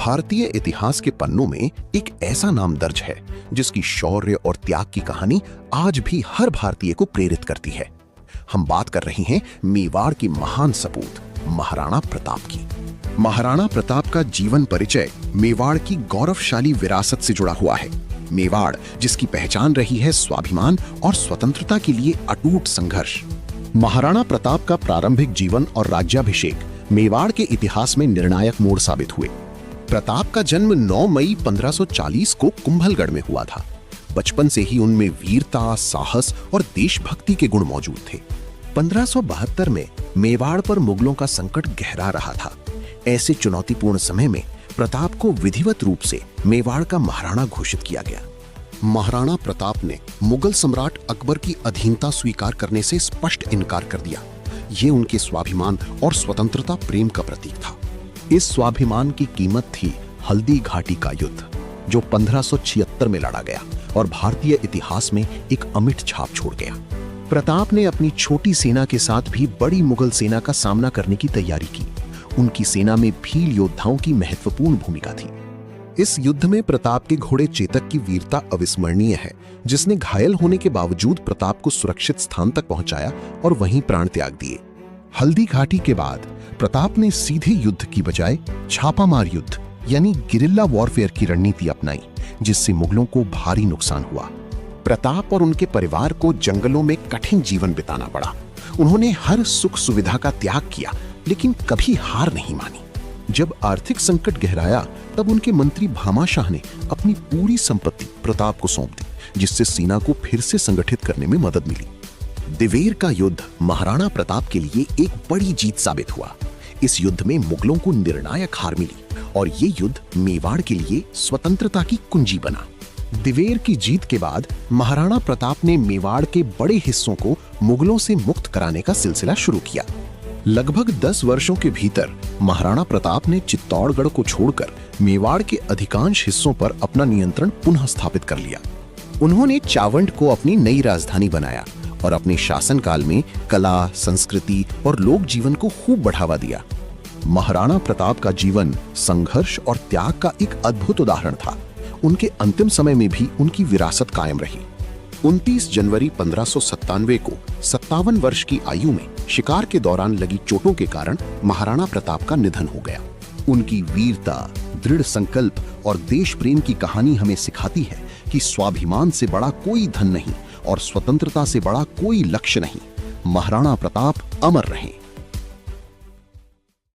भारतीय इतिहास के पन्नों में एक ऐसा नाम दर्ज है जिसकी शौर्य और त्याग की कहानी आज भी हर भारतीय को प्रेरित करती है। हम बात कर रहे हैं मेवाड़ के महान सपूत महाराणा प्रताप की। महाराणा प्रताप का जीवन परिचय मेवाड़ की गौरवशाली विरासत से जुड़ा हुआ है। मेवाड़ जिसकी पहचान रही है स्वाभिमान और स्वतंत्रता के लिए अटूट संघर्ष। महाराणा प्रताप का प्रारंभिक जीवन और राज्याभिषेक मेवाड़ के इतिहास में निर्णायक मोड़ साबित हुए। प्रताप का जन्म 9 मई 1540 को कुंभलगढ़ में हुआ था। बचपन से ही उनमें वीरता, साहस और देशभक्ति के गुण मौजूद थे। 1572 में मेवाड़ पर मुगलों का संकट गहरा रहा था। ऐसे चुनौतीपूर्ण समय में प्रताप को विधिवत रूप से मेवाड़ का महाराणा घोषित किया गया। महाराणा प्रताप ने मुगल सम्राट अकबर की अधीनता स्वीकार करने से स्पष्ट इनकार कर दिया। ये उनके स्वाभिमान और स्वतंत्रता प्रेम का प्रतीक था। इस स्वाभिमान की कीमत थी हल्दी घाटी का युद्ध, जो 1576 में लड़ा गया और भारतीय इतिहास में एक अमिट छाप छोड़ गया। प्रताप ने अपनी छोटी सेना के साथ भी बड़ी मुगल सेना का सामना करने की तैयारी की। उनकी सेना में भील योद्धाओं की महत्वपूर्ण भूमिका थी। इस युद्ध में प्रताप के घोड़े चेतक की वीरता अविस्मरणीय है, जिसने घायल होने के बावजूद प्रताप को सुरक्षित स्थान तक पहुंचाया और वहीं प्राण त्याग दिए। हल्दी घाटी के बाद प्रताप ने सीधे युद्ध की बजाय छापामार युद्ध यानी गिरिल्ला वॉरफेयर की रणनीति अपनाई, जिससे मुगलों को भारी नुकसान हुआ। प्रताप और उनके परिवार को जंगलों में कठिन जीवन बिताना पड़ा। उन्होंने हर सुख सुविधा का त्याग किया, लेकिन कभी हार नहीं मानी। जब आर्थिक संकट गहराया, तब उनके मंत्री भामाशाह ने अपनी पूरी संपत्ति प्रताप को सौंप दी, जिससे सेना को फिर से संगठित करने में मदद मिली। दिवेर का युद्ध महाराणा प्रताप के लिए एक बड़ी जीत साबित हुआ। इस युद्ध में मुगलों को निर्णायक हार मिली और ये युद्ध मेवाड़ के लिए स्वतंत्रता की कुंजी बना। दिवेर की जीत के बाद महाराणा प्रताप ने मेवाड़ के बड़े हिस्सों को मुगलों से मुक्त कराने का सिलसिला शुरू किया। लगभग 10 वर्षों के भीतर महाराणा प्रताप ने चित्तौड़गढ़ को छोड़कर मेवाड़ के अधिकांश हिस्सों पर अपना नियंत्रण पुनः स्थापित कर लिया। उन्होंने चावंड को अपनी नई राजधानी बनाया और अपने शासनकाल में कला, संस्कृति और लोक जीवन को खूब बढ़ावा दिया। महाराणा प्रताप का जीवन संघर्ष और त्याग का एक अद्भुत उदाहरण था। उनके अंतिम समय में भी उनकी विरासत कायम रही। 29 जनवरी 1597 को 57 वर्ष की आयु में शिकार के दौरान लगी चोटों के कारण महाराणा प्रताप का निधन हो गया। उनकी वीरता, दृढ़ संकल्प और देश प्रेम की कहानी हमें सिखाती है कि स्वाभिमान से बड़ा कोई धन नहीं और स्वतंत्रता से बड़ा कोई लक्ष्य नहीं। महाराणा प्रताप अमर रहें।